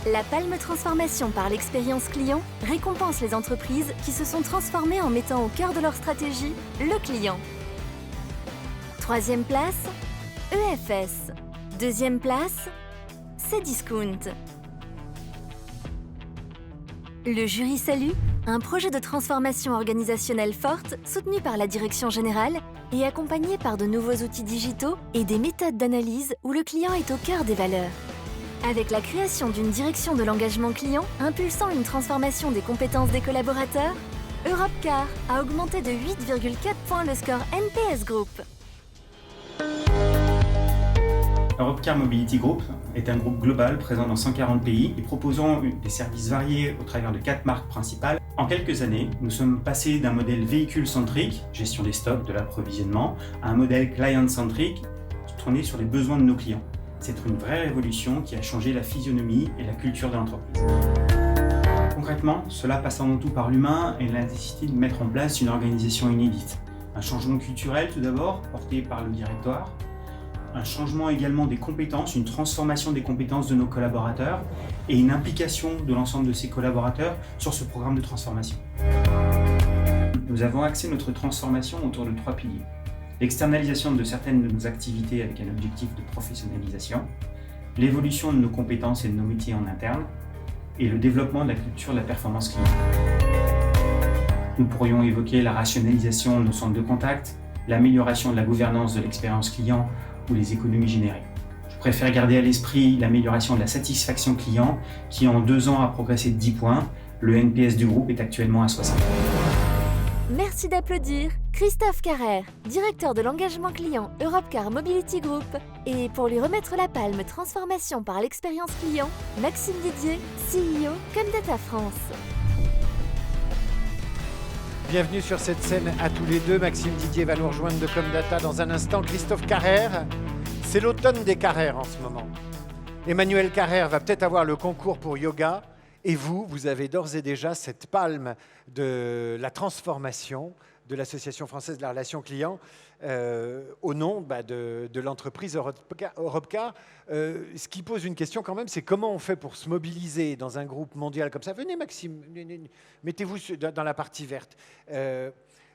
La Palme Transformation par l'expérience client récompense les entreprises qui se sont transformées en mettant au cœur de leur stratégie le client. 3e place, EFS. 2e place, Cdiscount. Le jury salue un projet de transformation organisationnelle forte soutenu par la direction générale et accompagné par de nouveaux outils digitaux et des méthodes d'analyse où le client est au cœur des valeurs. Avec la création d'une direction de l'engagement client impulsant une transformation des compétences des collaborateurs, Europcar a augmenté de 8,4 points le score NPS Group. Europcar Mobility Group est un groupe global présent dans 140 pays et proposant des services variés au travers de 4 marques principales. En quelques années, nous sommes passés d'un modèle véhicule-centrique, gestion des stocks, de l'approvisionnement, à un modèle client-centrique, tourné sur les besoins de nos clients. C'est une vraie révolution qui a changé la physionomie et la culture de l'entreprise. Concrètement, cela passe avant tout par l'humain et la nécessité de mettre en place une organisation inédite. Un changement culturel tout d'abord, porté par le directoire. Un changement également des compétences, une transformation des compétences de nos collaborateurs et une implication de l'ensemble de ces collaborateurs sur ce programme de transformation. Nous avons axé notre transformation autour de 3 piliers. L'externalisation de certaines de nos activités avec un objectif de professionnalisation, l'évolution de nos compétences et de nos métiers en interne, et le développement de la culture de la performance client. Nous pourrions évoquer la rationalisation de nos centres de contact, l'amélioration de la gouvernance de l'expérience client ou les économies générées. Je préfère garder à l'esprit l'amélioration de la satisfaction client qui en 2 ans a progressé de 10 points. Le NPS du groupe est actuellement à 60. Merci d'applaudir Christophe Carrère, directeur de l'engagement client Europcar Mobility Group. Et pour lui remettre la palme transformation par l'expérience client, Maxime Didier, CEO Comdata France. Bienvenue sur cette scène à tous les deux. Maxime Didier va nous rejoindre de Comdata dans un instant. Christophe Carrère, c'est l'automne des Carrères en ce moment. Emmanuel Carrère va peut-être avoir le concours pour yoga. Et vous avez d'ores et déjà cette palme de la transformation de l'Association française de la relation client au nom de l'entreprise Europcar. Ce qui pose une question quand même, c'est comment on fait pour se mobiliser dans un groupe mondial comme ça. Venez Maxime, mettez-vous dans la partie verte.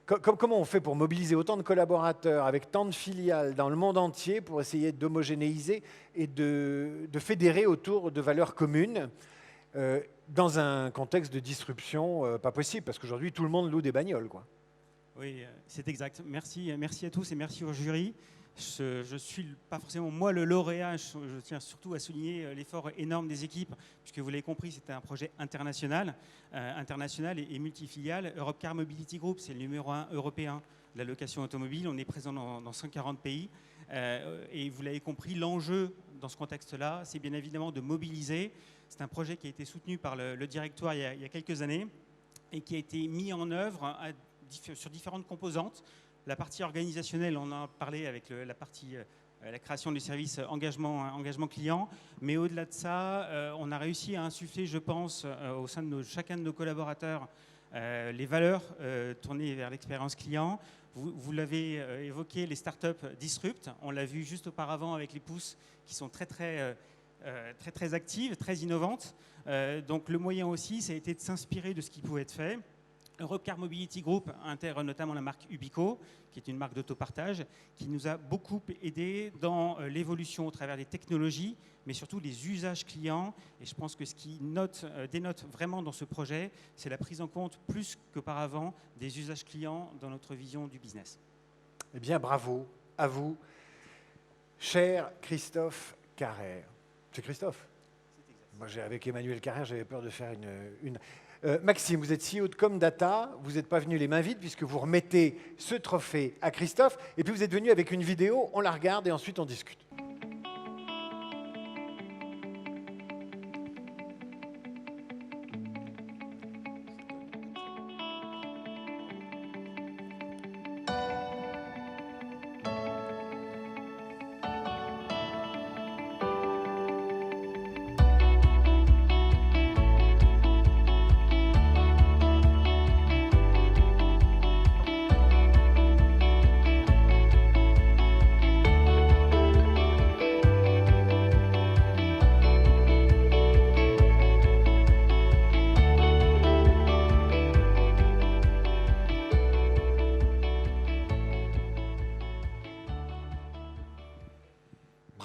Comment on fait pour mobiliser autant de collaborateurs avec tant de filiales dans le monde entier pour essayer d'homogénéiser et de fédérer autour de valeurs communes dans un contexte de disruption pas possible, parce qu'aujourd'hui, tout le monde loue des bagnoles, quoi. Oui, c'est exact. Merci à tous et merci au jury. Je ne suis pas forcément moi le lauréat, je tiens surtout à souligner l'effort énorme des équipes, puisque vous l'avez compris, c'était un projet international et multifilial. Europcar Mobility Group, c'est le numéro 1 européen de la location automobile. On est présent dans 140 pays. Et vous l'avez compris, l'enjeu dans ce contexte-là, c'est bien évidemment de mobiliser. C'est un projet qui a été soutenu par le directoire il y a quelques années et qui a été mis en œuvre sur différentes composantes. La partie organisationnelle, on en a parlé avec la partie la création du service engagement client, mais au-delà de ça, on a réussi à insuffler, je pense, au sein de chacun de nos collaborateurs, les valeurs tournées vers l'expérience client. Vous l'avez évoqué, les startups disrupt. On l'a vu juste auparavant avec les pousses qui sont très actives, très innovantes. Donc le moyen aussi, ça a été de s'inspirer de ce qui pouvait être fait. Europcar Mobility Group intègre notamment la marque Ubico, qui est une marque d'autopartage, qui nous a beaucoup aidé dans l'évolution au travers des technologies, mais surtout des usages clients. Et je pense que ce qui dénote vraiment dans ce projet, c'est la prise en compte plus qu'auparavant des usages clients dans notre vision du business. Eh bien, bravo à vous, cher Christophe Carrère. C'est Christophe ? C'est exact. Moi, avec Emmanuel Carrère, j'avais peur de faire une... Maxime, vous êtes CEO de Comdata, vous n'êtes pas venu les mains vides puisque vous remettez ce trophée à Christophe et puis vous êtes venu avec une vidéo, on la regarde et ensuite on discute.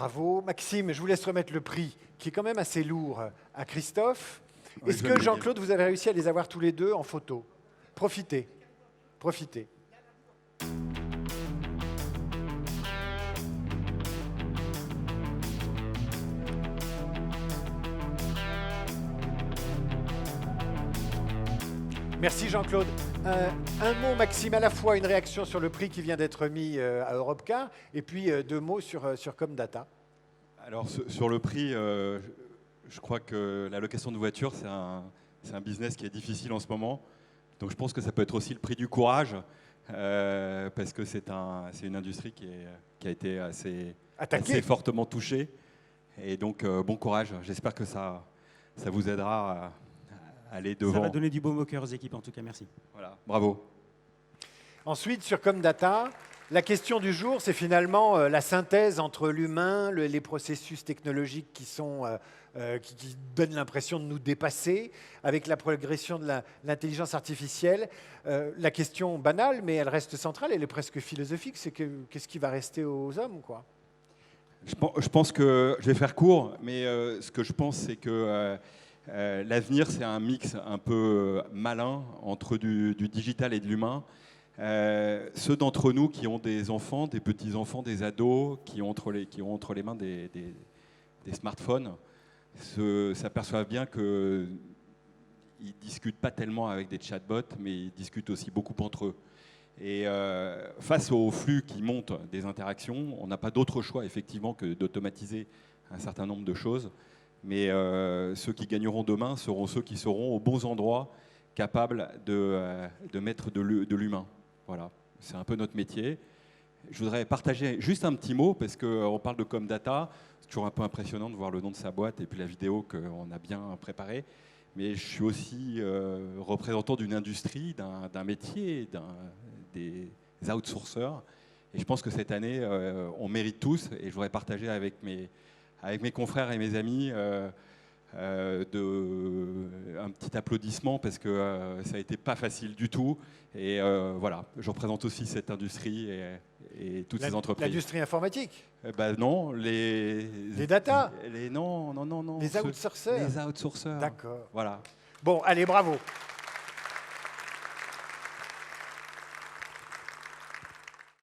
Bravo. Maxime, je vous laisse remettre le prix, qui est quand même assez lourd, à Christophe. Oui, Est-ce je vais que me le Jean-Claude, vous avez réussi à les avoir tous les deux en photo? Profitez. Profitez. Merci Jean-Claude. Un mot, Maxime, à la fois une réaction sur le prix qui vient d'être mis à Europcar, et puis 2 mots sur Comdata. Alors sur le prix, je crois que la location de voitures, c'est un business qui est difficile en ce moment. Donc je pense que ça peut être aussi le prix du courage, parce que c'est une industrie qui a été assez fortement touchée. Et donc bon courage. J'espère que ça vous aidera à aller devant. Ça va donner du baume au cœur aux équipes, en tout cas, merci. Voilà, bravo. Ensuite, sur Comdata, la question du jour, c'est finalement la synthèse entre l'humain, les processus technologiques qui donnent l'impression de nous dépasser, avec la progression de l'intelligence artificielle. La question banale, mais elle reste centrale, elle est presque philosophique, c'est qu'est-ce qui va rester aux hommes, quoi? Je pense que, je vais faire court, mais ce que je pense, c'est que l'avenir, c'est un mix un peu malin entre du digital et de l'humain. Ceux d'entre nous qui ont des enfants, des petits-enfants, des ados, qui ont entre les mains des smartphones, s'aperçoivent bien qu'ils ne discutent pas tellement avec des chatbots, mais ils discutent aussi beaucoup entre eux. Et face au flux qui monte des interactions, on n'a pas d'autre choix effectivement que d'automatiser un certain nombre de choses. Mais ceux qui gagneront demain seront ceux qui seront aux bons endroits, capables de mettre de l'humain. Voilà, c'est un peu notre métier. Je voudrais partager juste un petit mot, parce qu'on parle de Comdata. C'est toujours un peu impressionnant de voir le nom de sa boîte et puis la vidéo qu'on a bien préparée. Mais je suis aussi représentant d'une industrie, d'un métier, des outsourceurs. Et je pense que cette année, on mérite tous. Et je voudrais partager avec mes confrères et mes amis un petit applaudissement, parce que ça n'a été pas facile du tout. Et voilà, je représente aussi cette industrie et toutes ces entreprises. L'industrie informatique? Non, les data? Non. Les outsourceurs? Les outsourceurs. D'accord. Voilà. Bon, allez, bravo.